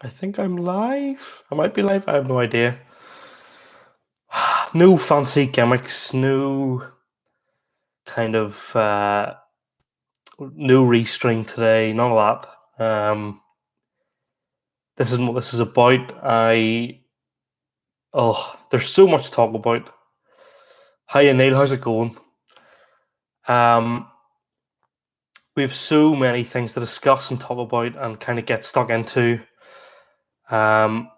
I think I'm live. I might be live. I have no idea. No fancy gimmicks. No kind of no restring today. None of that. This is what this is about. There's so much to talk about. Hi Neil, how's it going? Um, we have so many things to discuss and talk about and kind of get stuck into. Um,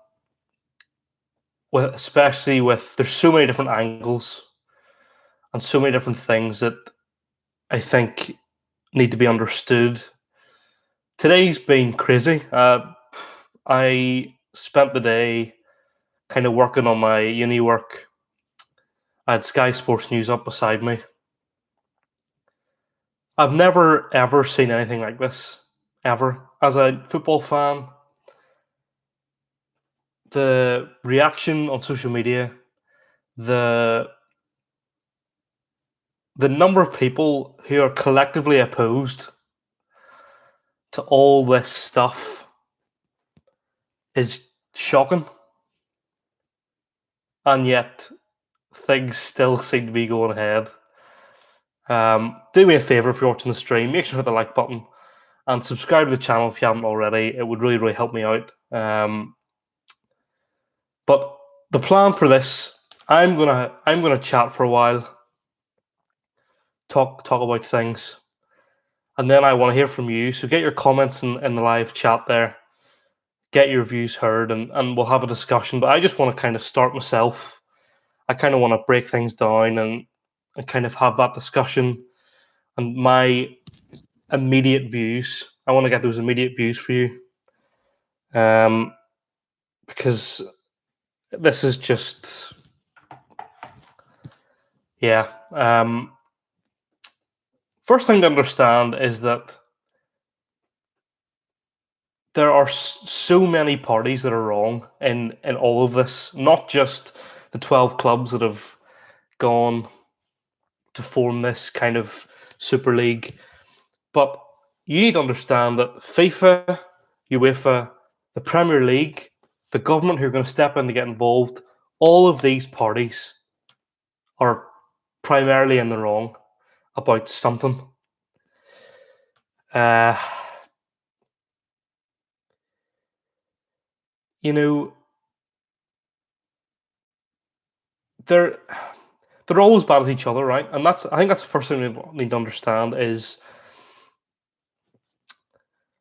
especially with there's so many different angles and so many different things that I think need to be understood. Today's been crazy. I spent the day kind of working on my uni work. I had Sky Sports News up beside me. I've never ever seen anything like this, ever. As a football fan, the reaction on social media, the the number of people who are collectively opposed to all this stuff is shocking. And yet things still seem to be going ahead. Do me a favor if you're watching the stream, make sure to hit the like button and subscribe to the channel if you haven't already. It would really, really help me out. But the plan for this, I'm gonna chat for a while, talk about things, and then I want to hear from you. So get your comments in the live chat there, get your views heard, and we'll have a discussion. But I just want to kind of start myself. I kind of want to break things down and kind of have that discussion and my immediate views. I want to get those immediate views for you, because this is just yeah. First thing to understand is that there are so many parties that are wrong in all of this. Not just the 12 clubs that have gone to form this kind of super league, but you need to understand that FIFA, UEFA, the Premier League, the government who are going to step in to get involved, all of these parties are primarily in the wrong about something. Uh, you know, they're they're always bad at each other, right? And I think that's the first thing we need to understand is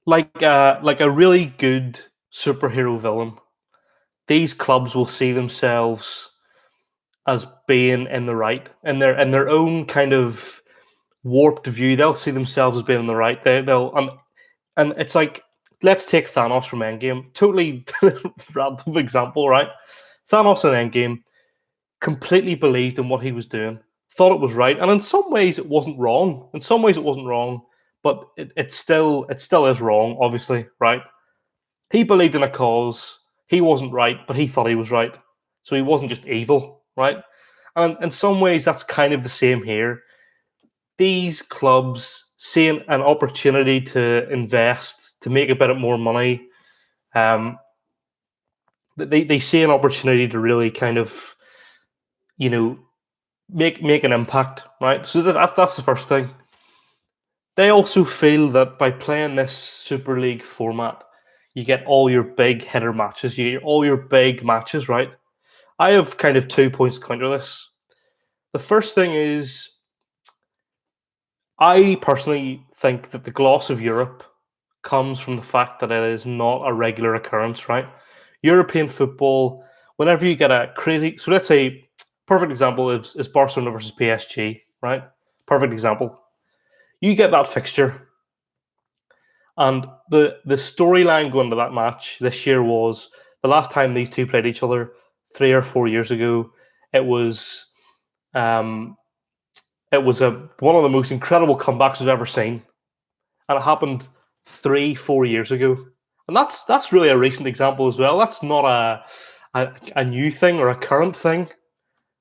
like a really good superhero villain. These clubs will see themselves as being in the right in their own kind of warped view. They'll see themselves as being in the right. They'll and it's like, let's take Thanos from Endgame. Totally random example, right? Thanos in Endgame completely believed in what he was doing, thought it was right, and in some ways it wasn't wrong. In some ways it wasn't wrong, but it still is wrong. Obviously, right? He believed in a cause. He wasn't right, but he thought he was right. So he wasn't just evil, right? And in some ways, that's kind of the same here. These clubs seeing an opportunity to invest, to make a bit more money, um, they see an opportunity to really kind of, you know, make an impact, right? So that's the first thing. They also feel that by playing this Super League format, you get all your big hitter matches, you get all your big matches, right? I have kind of 2 points to counter this. The first thing is, I personally think that the gloss of Europe comes from the fact that it is not a regular occurrence, right? European football, whenever you get a crazy, so let's say, perfect example is Barcelona versus PSG, right? Perfect example. You get that fixture, and the storyline going to that match this year was the last time these two played each other 3 or 4 years ago. It was um, it was one of the most incredible comebacks I've ever seen, and it happened 3 4 years ago. And that's really a recent example as well. That's not a new thing or a current thing.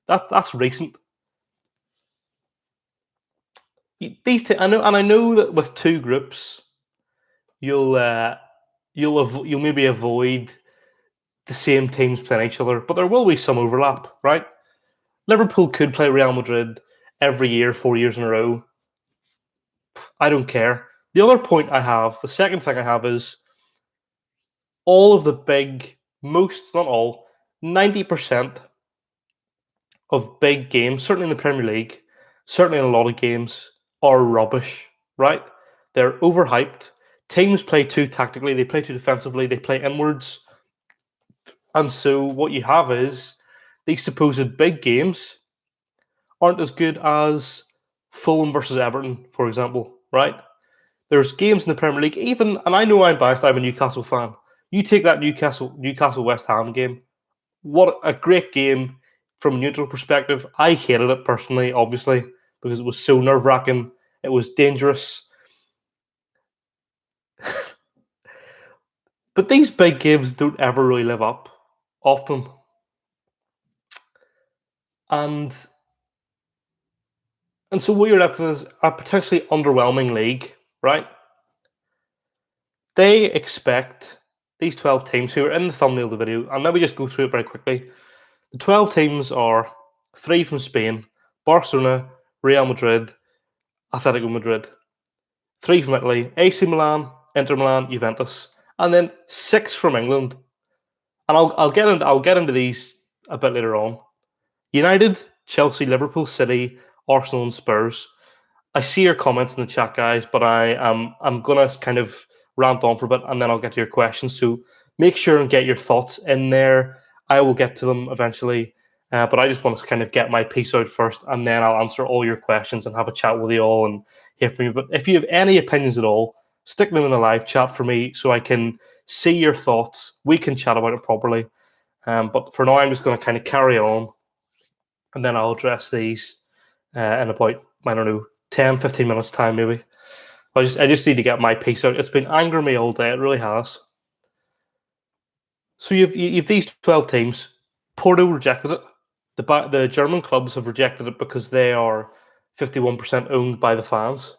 That's recent. These two, I know, and I know that with two groups, you'll you'll maybe avoid the same teams playing each other, but there will be some overlap, right? Liverpool could play Real Madrid every year, 4 years in a row. I don't care. The other point I have, the second thing I have is all of the big, most, not all, 90% of big games, certainly in the Premier League, certainly in a lot of games, are rubbish, right? They're overhyped. Teams play too tactically, they play too defensively, they play inwards. And so what you have is these supposed big games aren't as good as Fulham versus Everton, for example, right? There's games in the Premier League, even, and I know I'm biased, I'm a Newcastle fan. You take that Newcastle West Ham game, what a great game from a neutral perspective. I hated it personally, obviously, because it was so nerve-wracking. It was dangerous. But these big games don't ever really live up, often. And so what you're left with is a potentially underwhelming league, right? They expect these 12 teams who are in the thumbnail of the video, and let me just go through it very quickly. The 12 teams are 3 from Spain, Barcelona, Real Madrid, Atletico Madrid. 3 from Italy, AC Milan, Inter Milan, Juventus, and then 6 from England. And I'll get into these a bit later on. United, Chelsea, Liverpool, City, Arsenal, and Spurs. I see your comments in the chat, guys, but I'm gonna kind of rant on for a bit, and then I'll get to your questions. So make sure and get your thoughts in there. I will get to them eventually, but I just want to kind of get my piece out first, and then I'll answer all your questions and have a chat with you all and hear from you. But if you have any opinions at all, stick them in the live chat for me so I can see your thoughts. We can chat about it properly. But for now, I'm just going to kind of carry on, and then I'll address these in about, I don't know, 10, 15 minutes time maybe. I just need to get my piece out. It's been angering me all day. It really has. So you've these 12 teams. Porto rejected it. The German clubs have rejected it because they are 51% owned by the fans.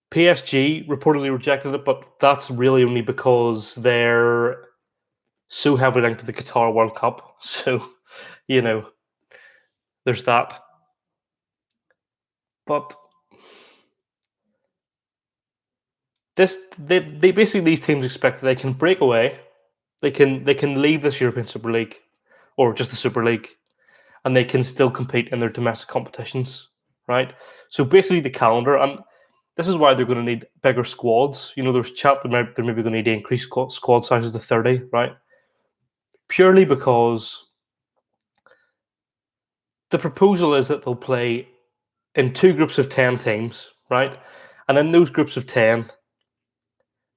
PSG reportedly rejected it, but that's really only because they're so heavily linked to the Qatar World Cup. So, there's that. But they basically, these teams expect that they can break away, they can leave this European Super League or just the Super League, and they can still compete in their domestic competitions, right? So basically, the calendar, and this is why they're going to need bigger squads. There's chat that they're maybe going to need to increase squad sizes to 30, right? Purely because the proposal is that they'll play in 2 groups of 10 teams, right? And in those groups of 10,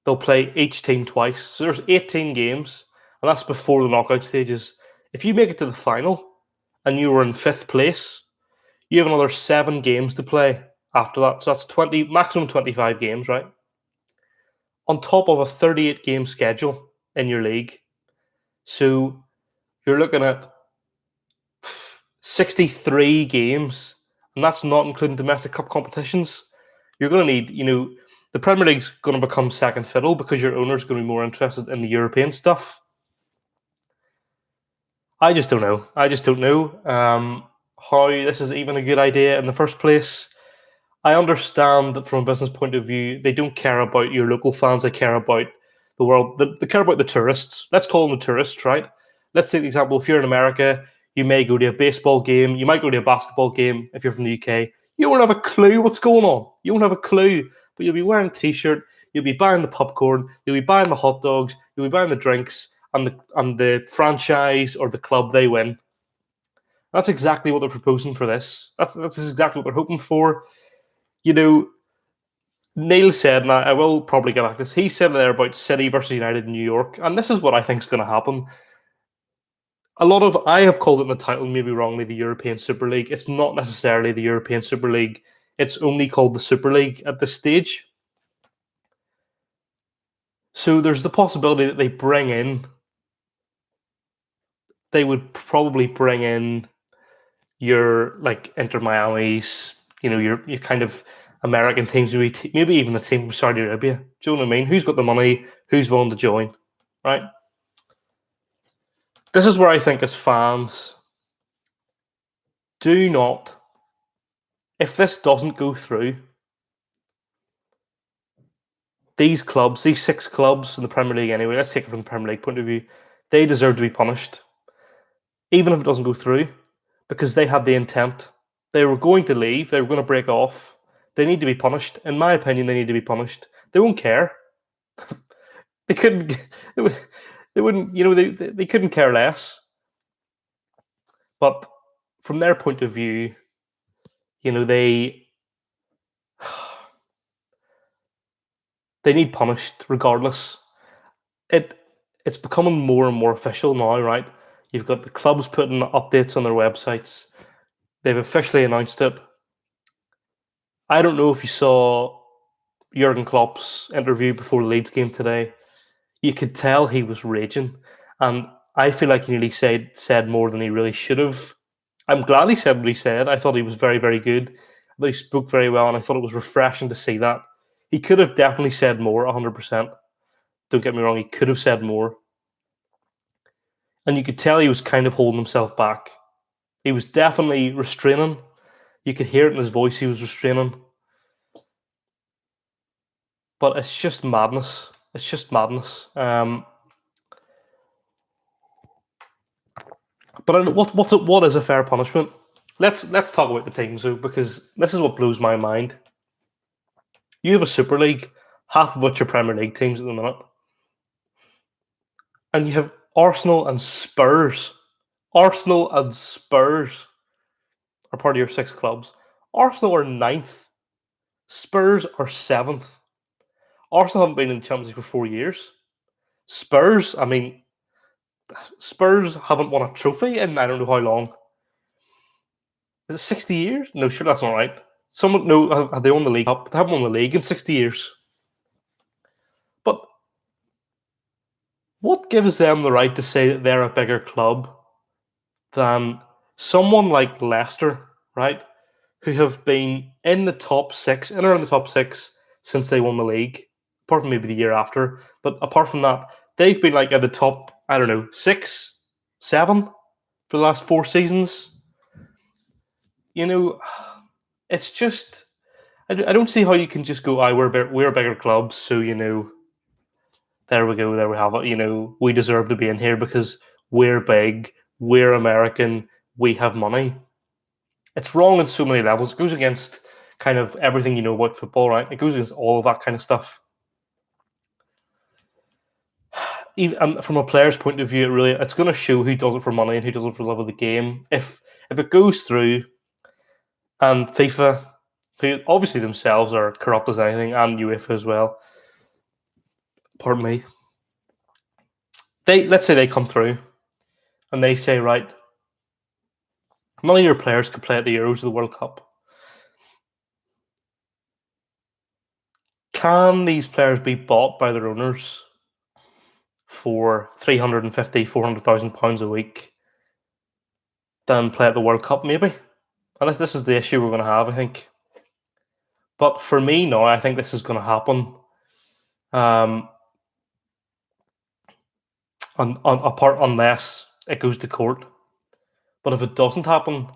they'll play each team twice. So there's 18 games, and that's before the knockout stages. If you make it to the final and you were in 5th place, you have another 7 games to play after that. So that's 20, maximum 25 games, right? On top of a 38 game schedule in your league. So you're looking at 63 games, and that's not including domestic cup competitions. You're going to need, the Premier League's going to become second fiddle because your owner's going to be more interested in the European stuff. I just don't know. How this is even a good idea in the first place. I understand that from a business point of view, they don't care about your local fans. They care about the world. They care about the tourists. Let's call them the tourists, right? Let's take the example. If you're in America, you may go to a baseball game. You might go to a basketball game if you're from the UK. You won't have a clue what's going on. You won't have a clue. But you'll be wearing a T-shirt. You'll be buying the popcorn. You'll be buying the hot dogs. You'll be buying the drinks and the franchise or the club they win. That's exactly what they're proposing for this. That's exactly what they're hoping for. Neil said, and I will probably get back to this, he said there about City versus United in New York, and this is what I think is going to happen. I have called it in the title, maybe wrongly, the European Super League. It's not necessarily the European Super League. It's only called the Super League at this stage. So there's the possibility that they would probably bring in your Inter Miami's, your kind of American teams, maybe even a team from Saudi Arabia. Do you know what I mean? Who's got the money? Who's willing to join? Right? This is where I think as fans, do not, if this doesn't go through, these clubs, these 6 clubs in the Premier League anyway, let's take it from the Premier League point of view, they deserve to be punished. Even if it doesn't go through, because they had the intent. They were going to leave, they were going to break off. They need to be punished. In my opinion, they need to be punished. They won't care. They couldn't, they wouldn't, they couldn't care less. But from their point of view, they need punished regardless. It's becoming more and more official now, right? You've got the clubs putting updates on their websites. They've officially announced it. I don't know if you saw Jurgen Klopp's interview before the Leeds game today. You could tell he was raging, and I feel like he nearly said more than he really should have. I'm glad he said what he said. I thought he was very, very good. I thought he spoke very well, and I thought it was refreshing to see that. He could have definitely said more, 100%. Don't get me wrong, he could have said more. And you could tell he was kind of holding himself back. He was definitely restraining. You could hear it in his voice, he was restraining. But it's just madness. It's just madness. But what is a fair punishment? Let's talk about the teams though, because this is what blows my mind. You have a Super League, half of which are Premier League teams at the minute, and you have Arsenal and Spurs. Arsenal and Spurs are part of your 6 clubs. Arsenal are 9th. Spurs are 7th. Arsenal haven't been in the Champions League for 4 years. Spurs haven't won a trophy in I don't know how long. Is it 60 years? No, sure, that's not right. Have they won the League Cup? They haven't won the league in 60 years. But what gives them the right to say that they're a bigger club than someone like Leicester, right? Who have been in the top 6, in or in the top 6 since they won the league, apart from maybe the year after. But apart from that, they've been like at the top, I don't know, 6, 7 for the last 4 seasons. It's just, I don't see how you can just go, we're a bigger club, so, there we go, there we have it. We deserve to be in here because we're big, we're American, we have money. It's wrong on so many levels. It goes against kind of everything you know about football, right? It goes against all of that kind of stuff. Even from a player's point of view, it's going to show who does it for money and who does it for the love of the game. If it goes through, and FIFA, who obviously themselves are corrupt as anything, and UEFA as well, pardon me, let's say they come through and they say, right, none of your players could play at the Euros or the World Cup. Can these players be bought by their owners for £350,000, £400,000 a week, then play at the World Cup? Maybe. And this is the issue we're going to have, I think. But for me now, I think this is going to happen. Unless it goes to court. But if it doesn't happen,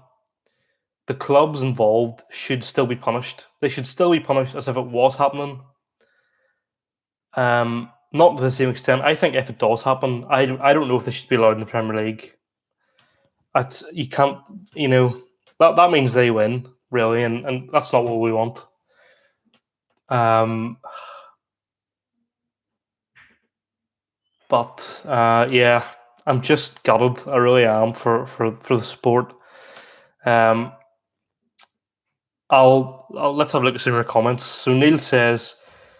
the clubs involved should still be punished. They should still be punished as if it was happening. Not to the same extent. I think if it does happen, I don't know if they should be allowed in the Premier League. You can't, that means they win, really, and that's not what we want. But yeah, I'm just gutted. I really am for the sport. Let's have a look at some of your comments. So Neil says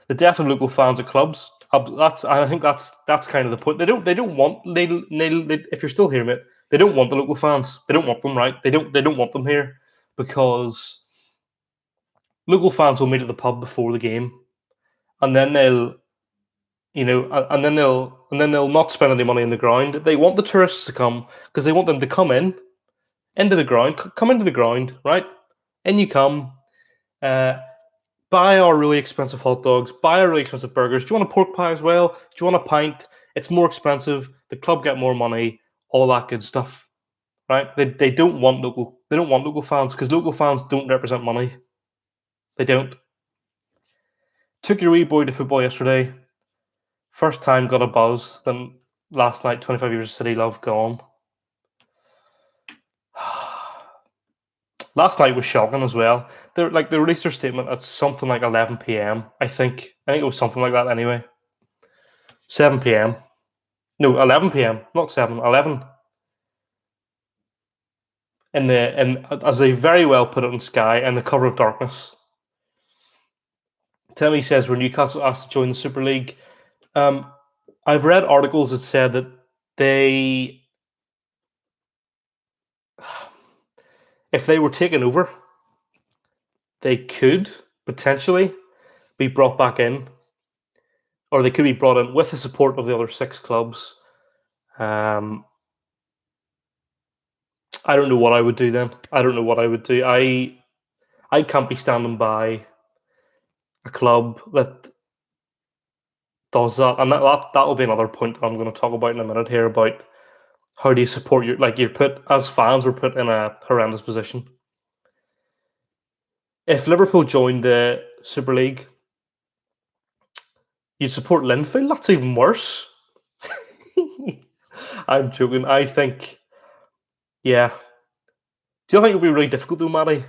the death of local fans at clubs. I think that's kind of the point. They don't want Neil. If you're still here, mate, they don't want the local fans. They don't want them, right? They don't want them here because local fans will meet at the pub before the game, and then they'll not spend any money in the ground. They want the tourists to come because they want them to come into the ground, right? In you come. buy our really expensive hot dogs, buy our really expensive burgers. Do you want a pork pie as well? Do you want a pint? It's more expensive. The club get more money. All that good stuff, right? They don't want local fans because local fans don't represent money. They don't. Took your wee boy to football yesterday. First time got a buzz. Then last night, 25 years of city love gone. Last night was shocking as well. They released their statement at something like 11 p.m. I think it was something like that anyway. 7 p.m. No, 11 p.m. Not 7, 11. And as they very well put it in Sky, in the cover of darkness. Timmy says were Newcastle asked to join the Super League. I've read articles that said that if they were taken over, they could potentially be brought back in, or they could be brought in with the support of the other 6 clubs. I don't know what I would do then. I don't know what I would do. I can't be standing by a club that does that, and that'll be another point I'm going to talk about in a minute here about how do you support you're put as fans. We're put in a horrendous position. If Liverpool joined the Super League, you'd support Linfield. That's even worse. I'm joking. I think, yeah. Do you think it would be really difficult though, Matty,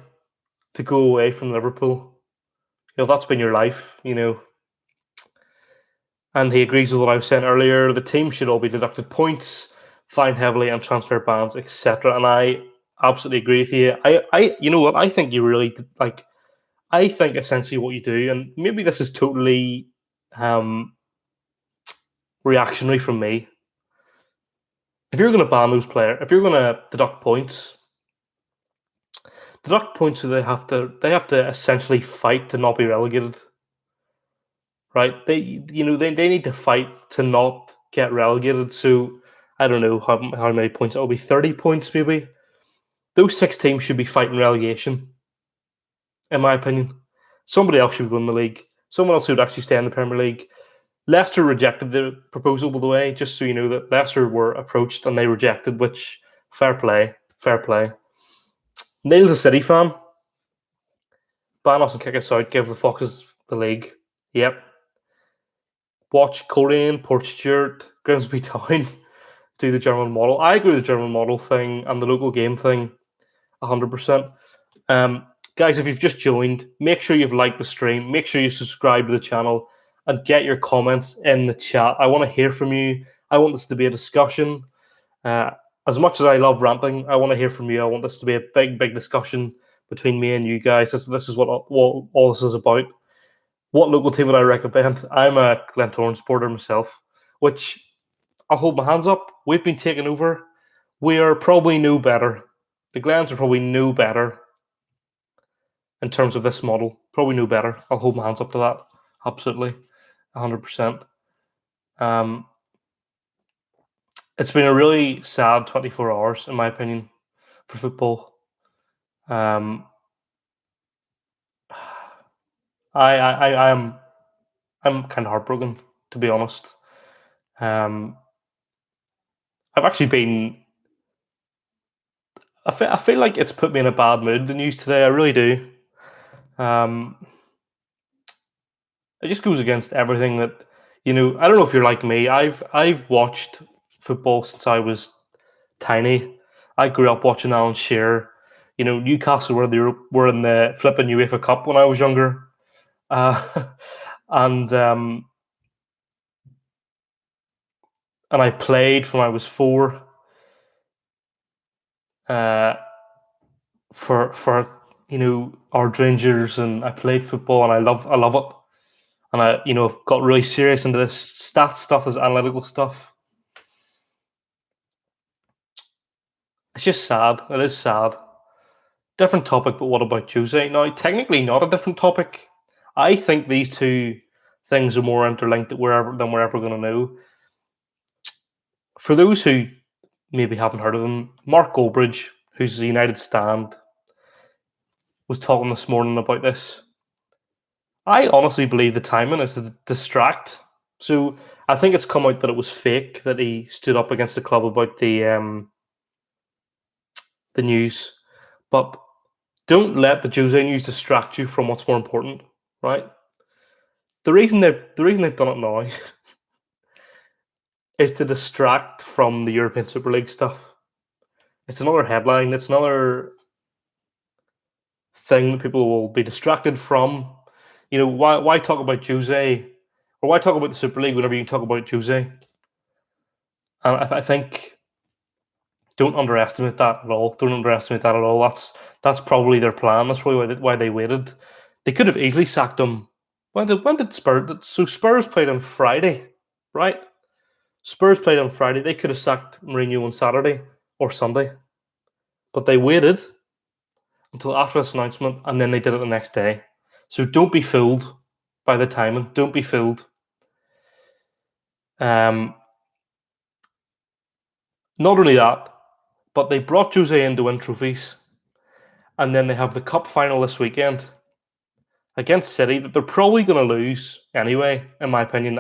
to go away from Liverpool? That's been your life, And he agrees with what I was saying earlier. The team should all be deducted points, fined heavily, and transfer bans, etc. And I absolutely agree with you. You know what? I think you really like. I think essentially what you do, and maybe this is totally reactionary from me. If you're going to ban those players, if you're going to deduct points, so they have to essentially fight to not be relegated. Right? They need to fight to not get relegated. So I don't know how many points. It'll be 30 points maybe. Those 6 teams should be fighting relegation, in my opinion. Somebody else should win the league. Someone else who would actually stay in the Premier League. Leicester rejected the proposal, by the way, just so you know that Leicester were approached and they rejected, which fair play. Neil's a City fan. Ban us and kick us out, give the Foxes the league. Yep. Watch Coleraine, Port Stewart, Grimsby Town do the German model. I agree with the German model thing and the local game thing 100%. Guys, if you've just joined, make sure you've liked the stream. Make sure you subscribe to the channel and get your comments in the chat. I want to hear from you. I want this to be a discussion. As much as I love ranting, I want to hear from you. I want this to be a big, big discussion between me and you guys. This is what all this is about. What local team would I recommend? I'm a Glentoran supporter myself, which I'll hold my hands up. We've been taken over. We are probably no better. The Glens are probably no better in terms of this model. Probably no better. I'll hold my hands up to that. Absolutely. 100%. It's been a really sad 24 hours, in my opinion, for football. I'm kind of heartbroken, to be honest. I've actually been. I feel like it's put me in a bad mood. The news today, I really do. It just goes against everything that I don't know if you're like me. I've watched football since I was tiny. I grew up watching Alan Shearer. Newcastle were in the flipping UEFA Cup when I was younger, and I played from I was 4. For our Rangers, and I played football, and I love it. And I got really serious into this stats stuff, this analytical stuff. It's just sad. It is sad. Different topic, but what about Jose? Now, technically not a different topic. I think these two things are more interlinked than we're ever going to know. For those who maybe haven't heard of him, Mark Goldbridge, who's the United Stand, was talking this morning about this. I honestly believe the timing is to distract. So I think it's come out that it was fake that he stood up against the club about the news, but don't let the Jose news distract you from what's more important, right? The reason they've done it now is to distract from the European Super League stuff. It's another headline. It's another thing that people will be distracted from. Why talk about Jose, or why talk about the Super League whenever you can talk about Jose? And I think don't underestimate that at all. Don't underestimate that at all. That's probably their plan. That's probably why they waited. They could have easily sacked him. When did Spurs? So Spurs played on Friday, right? Spurs played on Friday. They could have sacked Mourinho on Saturday or Sunday, but they waited until after this announcement, and then they did it the next day. So don't be fooled by the timing. Don't be fooled. Not only that, but they brought Jose in to win trophies, and then they have the cup final this weekend against City that they're probably going to lose anyway. In my opinion,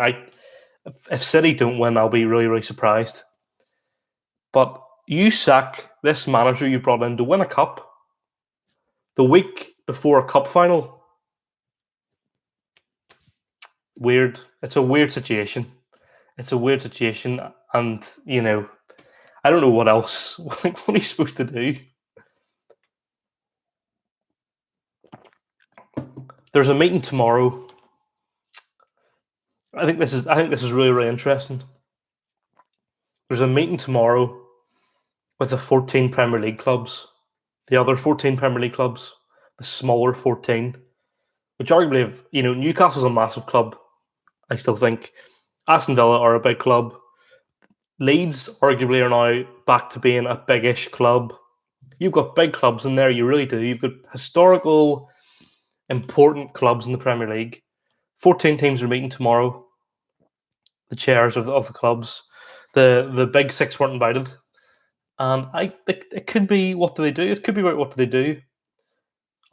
if City don't win, I'll be really, really surprised. But you sack this manager you brought in to win a cup the week before a cup final. Weird. It's a weird situation. It's a weird situation, and I don't know what else. What are you supposed to do? There's a meeting tomorrow. I think this is really, really interesting. There's a meeting tomorrow with the 14 Premier League clubs, the other 14 Premier League clubs, the smaller 14, which arguably have, Newcastle's a massive club. I still think Aston Villa are a big club. Leeds arguably are now back to being a big-ish club. You've got big clubs in there, you really do. You've got historical, important clubs in the Premier League. 14 teams are meeting tomorrow. The chairs of the clubs. The big six weren't invited. And it could be, what do they do? It could be about what do they do.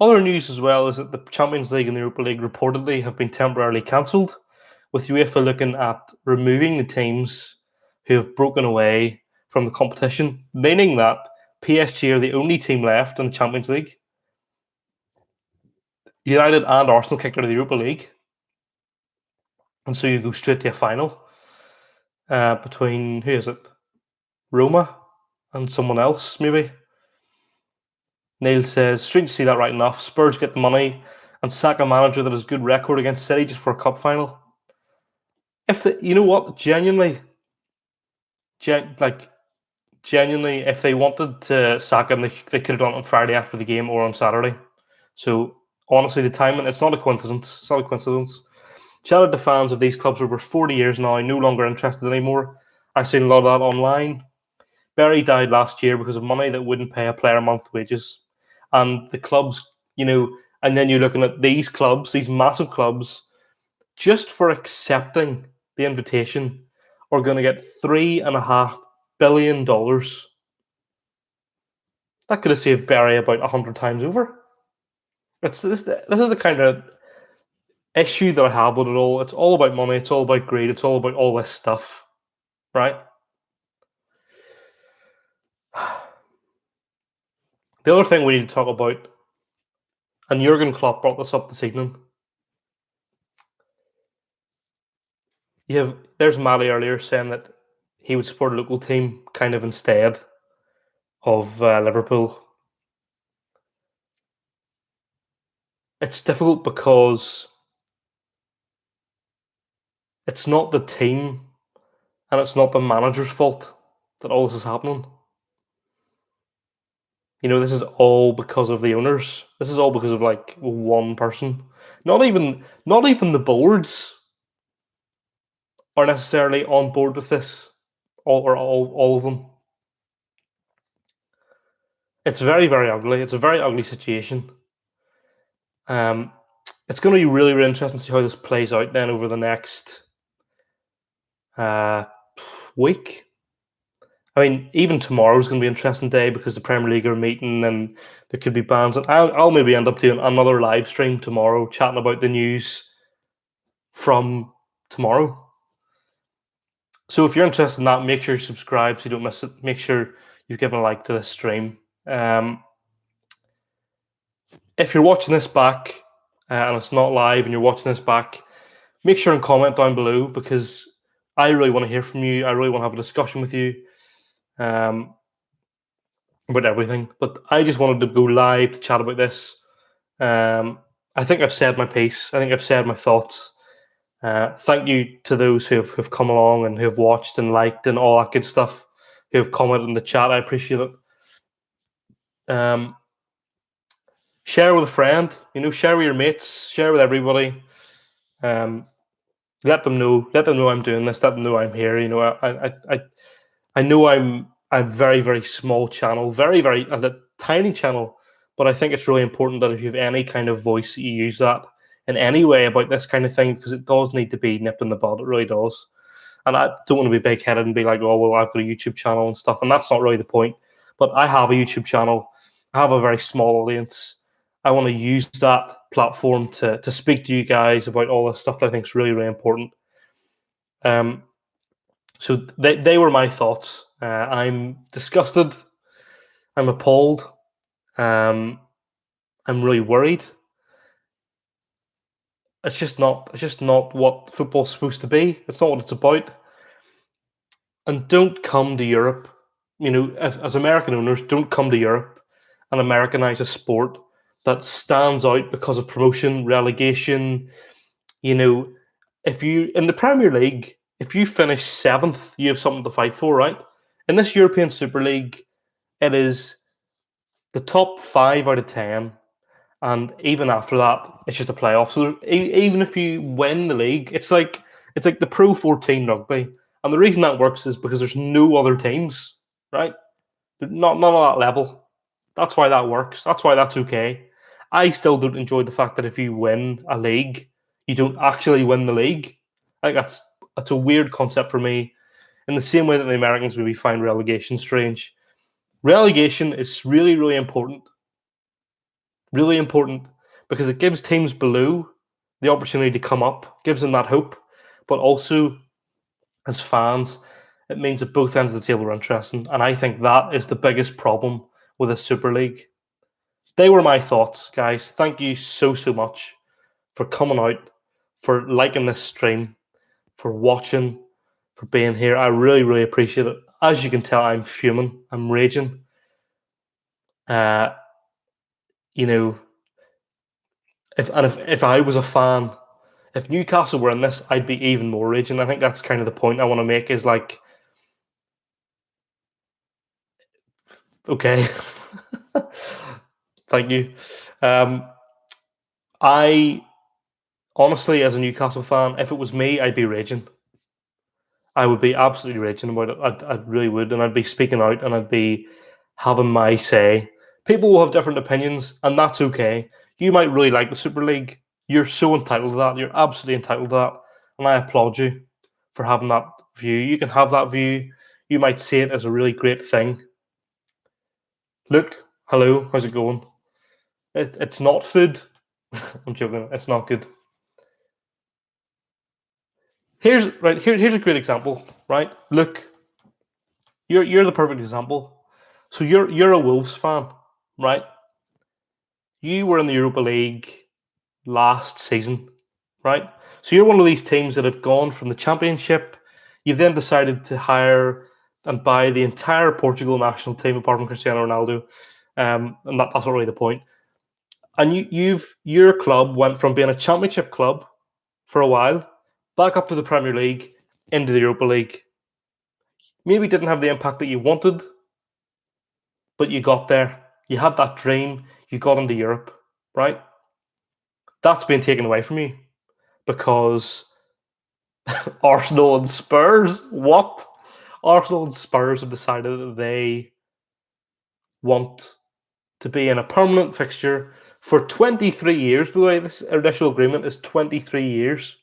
Other news as well is that the Champions League and the Europa League reportedly have been temporarily cancelled, with UEFA looking at removing the teams who have broken away from the competition, meaning that PSG are the only team left in the Champions League. United and Arsenal kicked out of the Europa League, and so you go straight to a final between, who is it? Roma and someone else, maybe. Neil says, strange to see that right enough. Spurs get the money and sack a manager that has a good record against City just for a cup final. You know what, genuinely, if they wanted to sack him, they could have done it on Friday after the game or on Saturday. So honestly, the timing, it's not a coincidence. It's not a coincidence. Shout out to fans of these clubs over 40 years now, no longer interested anymore. I've seen a lot of that online. Barry died last year because of money that wouldn't pay a player a month wages. And the clubs, and then you're looking at these clubs, these massive clubs, just for accepting the invitation, are going to get $3.5 billion. That could have saved Barry about 100 times over. This is the kind of issue that I have with it all. It's all about money. It's all about greed. It's all about all this stuff, right? The other thing we need to talk about, and Jurgen Klopp brought this up this evening. There's Matty earlier saying that he would support a local team kind of instead of Liverpool. It's difficult because it's not the team and it's not the manager's fault that all this is happening. This is all because of the owners. This is all because of one person. Not even the boards are necessarily on board with this. All of them. It's very, very ugly. It's a very ugly situation. It's going to be really, really interesting to see how this plays out then over the next week. I mean, even tomorrow's going to be an interesting day because the Premier League are meeting and there could be bans. And I'll maybe end up doing another live stream tomorrow, chatting about the news from tomorrow. So if you're interested in that, make sure you subscribe so you don't miss it. Make sure you've given a like to this stream. If you're watching this back and it's not live and you're watching this back, make sure and comment down below because I really want to hear from you. I really want to have a discussion with you about everything. But I just wanted to go live to chat about this. I think I've said my piece. I think I've said my thoughts. Thank you to those who have come along and who have watched and liked and all that good stuff, who have commented in the chat. I appreciate it. Share with a friend, share with your mates, share with everybody. Let them know I'm doing this. Let them know I'm here. I know I'm a very, very small channel, very, very a tiny channel, but I think it's really important that if you have any kind of voice, you use that in any way about this kind of thing because it does need to be nipped in the bud. It really does. And I don't want to be big-headed and be like, oh, well, I've got a YouTube channel and stuff, and that's not really the point. But I have a YouTube channel. I have a very small audience. I want to use that platform to speak to you guys about all the stuff that I think is really, really important. So they were my thoughts. I'm disgusted. I'm appalled. I'm really worried. It's just not what football's supposed to be. It's not what it's about. And don't come to Europe. As American owners, don't come to Europe and Americanize a sport that stands out because of promotion, relegation. If you in the Premier League, if you finish 7th, you have something to fight for, right? In this European Super League, it is the top 5 out of 10, and even after that, it's just a playoff. So even if you win the league, it's like the Pro 14 rugby, and the reason that works is because there's no other teams, right? Not none of that level. That's why that works. That's why that's okay. I still don't enjoy the fact that if you win a league, you don't actually win the league. I think that's a weird concept for me. In the same way that the Americans maybe find relegation strange. Relegation is really, really important. Really important because it gives teams below the opportunity to come up, gives them that hope, but also as fans, it means that both ends of the table are interesting. And I think that is the biggest problem with a Super League. They were my thoughts, guys. Thank you so, so much for coming out, for liking this stream, for watching, for being here. I really, really appreciate it. As you can tell, I'm fuming. I'm raging. If I was a fan, if Newcastle were in this, I'd be even more raging. I think that's kind of the point I want to make is like, okay, thank you. I honestly, as a Newcastle fan, if it was me, I'd be raging. I would be absolutely raging about it. I really would, and I'd be speaking out, and I'd be having my say. People will have different opinions, and that's okay. You might really like the Super League. You're so entitled to that. You're absolutely entitled to that, and I applaud you for having that view. You can have that view. You might see it as a really great thing. Look, hello, how's it going? It's not food. I'm joking. It's not good. Here's a great example, right? Look, you're the perfect example. So you're a Wolves fan, right? You were in the Europa League last season, right? So you're one of these teams that have gone from the Championship. You've then decided to hire and buy the entire Portugal national team apart from Cristiano Ronaldo, and that's not really the point. And your club went from being a Championship club for a while back up to the Premier League into the Europa League. Maybe didn't have the impact that you wanted, but you got there. You had that dream. You got into Europe, right? That's been taken away from you because Arsenal and Spurs. What? Arsenal and Spurs have decided that they want to be in a permanent fixture for 23 years. By the way, this initial agreement is 23 years.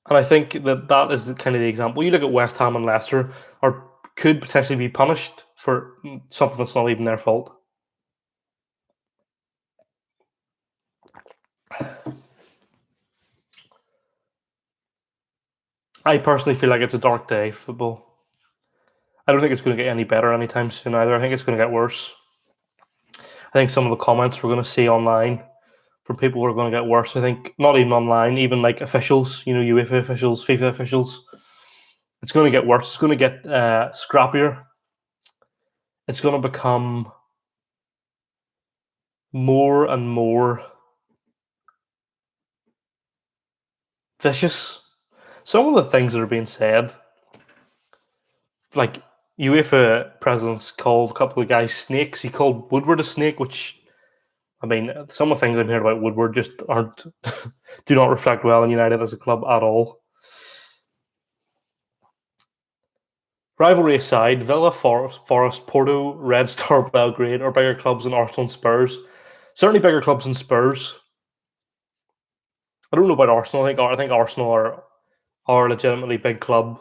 And I think that is kind of the example. You look at West Ham and Leicester, or could potentially be punished for something that's not even their fault. I personally feel like it's a dark day for football. I don't think it's going to get any better anytime soon either. I think it's going to get worse. I think some of the comments we're going to see online from people who are going to get worse. I think not even online, even like officials, UEFA officials, FIFA officials. It's going to get worse. It's going to get scrappier. It's going to become more and more vicious. Some of the things that are being said, like UEFA presidents called a couple of guys snakes. He called Woodward a snake, which, I mean, some of the things I'm hearing about Woodward just aren't do not reflect well on United as a club at all. Rivalry aside, Villa, Forest, Porto, Red Star Belgrade are bigger clubs than Arsenal and Spurs. Certainly bigger clubs than Spurs. I don't know about Arsenal. I think Arsenal are a legitimately big club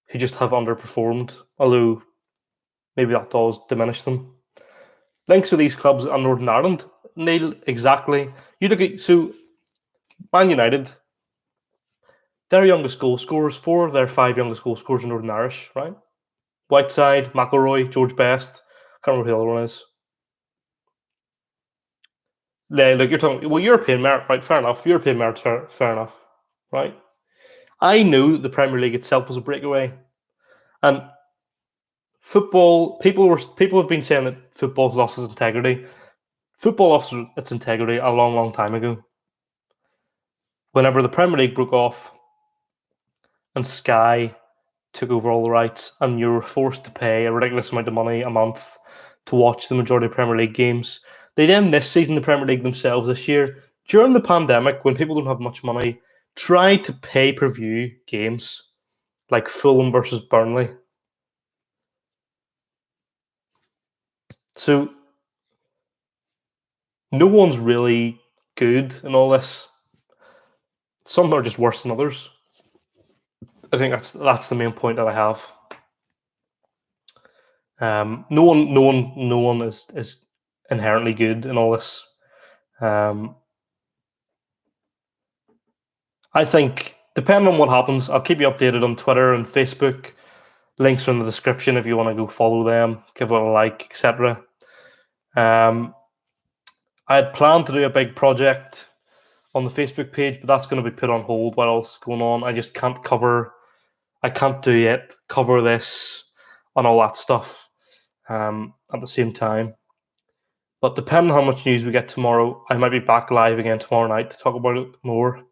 who just have underperformed, although maybe that does diminish them. Links with these clubs and Northern Ireland, Neil, exactly. You look at Man United, their youngest goal scorers, 4 of their 5 youngest goal scorers are Northern Irish, right? Whiteside, McIlroy, George Best. Can't remember who the other one is. Yeah, look, you're talking European merit, right? Fair enough. European merit's fair enough, right? I knew that the Premier League itself was a breakaway, and football. People have been saying that football's lost its integrity. Football lost its integrity a long, long time ago. Whenever the Premier League broke off, and Sky took over all the rights, and you were forced to pay a ridiculous amount of money a month to watch the majority of Premier League games. They then this season the Premier League themselves this year during the pandemic when people don't have much money tried to pay-per-view games like Fulham versus Burnley. So no one's really good in all this. Some are just worse than others. I think that's the main point that I have. No one is inherently good in all this. I think depending on what happens, I'll keep you updated on Twitter and Facebook. Links are in the description if you want to go follow them, give it a like, etc. I had planned to do a big project on the Facebook page, but that's going to be put on hold while else going on. I just can't cover this and all that stuff at the same time. But depending on how much news we get tomorrow, I might be back live again tomorrow night to talk about it more.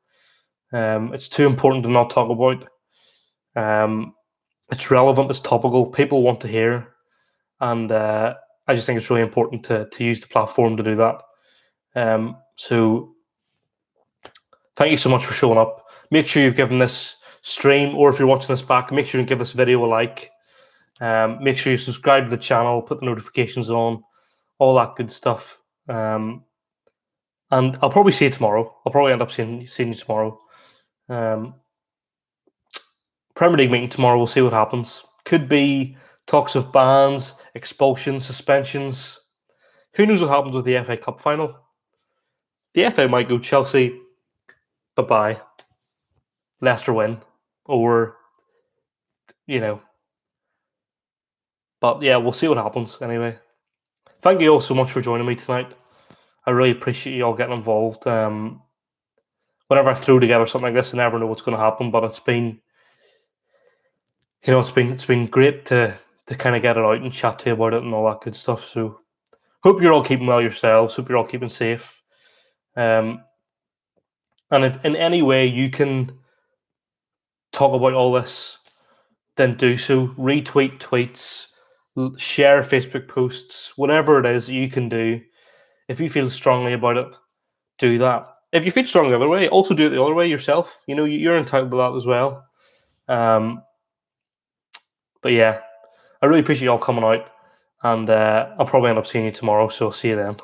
It's too important to not talk about. It's relevant, it's topical, people want to hear, and I just think it's really important to use the platform to do that. So thank you so much for showing up. Make sure you've given this stream, or if you're watching this back, make sure you give this video a like. Make sure you subscribe to the channel, put the notifications on, all that good stuff. And I'll probably see you tomorrow. I'll probably end up seeing you tomorrow. Premier League meeting tomorrow. We'll see what happens. Could be talks of bans, expulsions, suspensions. Who knows what happens with the FA Cup final? The FA might go Chelsea, bye-bye. Leicester win, or But yeah, we'll see what happens anyway. Thank you all so much for joining me tonight. I really appreciate you all getting involved. Whenever I throw together something like this, I never know what's going to happen, but it's been great to kind of get it out and chat to you about it and all that good stuff. So hope you're all keeping well yourselves. Hope you're all keeping safe. And if in any way you can talk about all this, then do so. Retweet tweets, share Facebook posts, whatever it is you can do. If you feel strongly about it, do that. If you feel strongly the other way, also do it the other way yourself. You're entitled to that as well. But yeah, I really appreciate you all coming out, and I'll probably end up seeing you tomorrow, so I'll see you then.